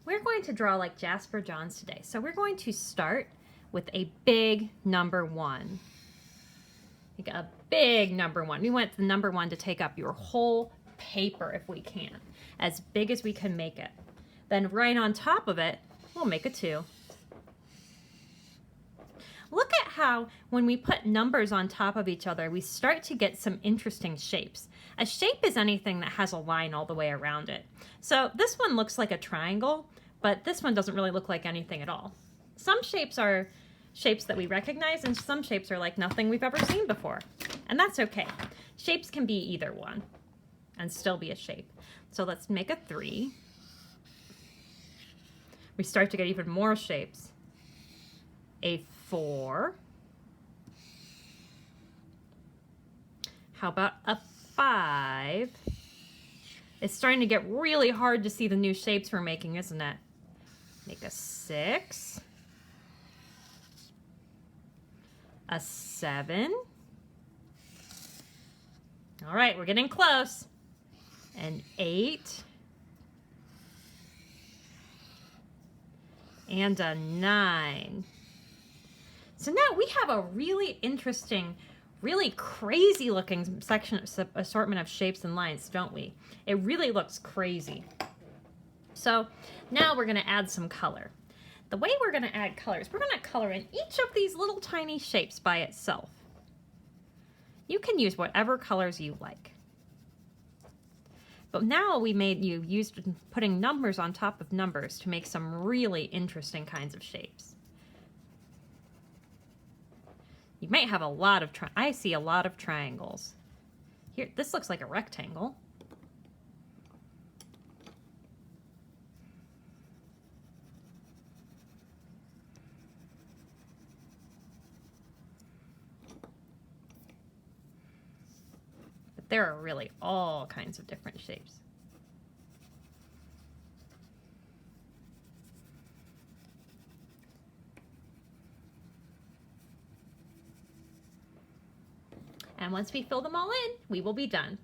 We're going to draw like Jasper Johns today. So we're going to start with a big number 1. Like a big number 1. We want the number 1 to take up your whole paper if we can. As big as we can make it. Then right on top of it, we'll make a 2. Look at how when we put numbers on top of each other, we start to get some interesting shapes. A shape is anything that has a line all the way around it. So this one looks like a triangle, but this one doesn't really look like anything at all. Some shapes are shapes that we recognize, and some shapes are like nothing we've ever seen before. And that's okay. Shapes can be either one and still be a shape. So let's make a 3. We start to get even more shapes. A 4. How about a 5? It's starting to get really hard to see the new shapes we're making, isn't it? Make a 6. A 7. All right, we're getting close. An 8. And a 9. So now we have a really interesting, really crazy looking assortment of shapes and lines, don't we? It really looks crazy. So now we're going to add some color. The way we're going to add color is we're going to color in each of these little tiny shapes by itself. You can use whatever colors you like. But now we used putting numbers on top of numbers to make some really interesting kinds of shapes. You might have a lot of, I see a lot of triangles. Here, this looks like a rectangle. But there are really all kinds of different shapes. And once we fill them all in, we will be done.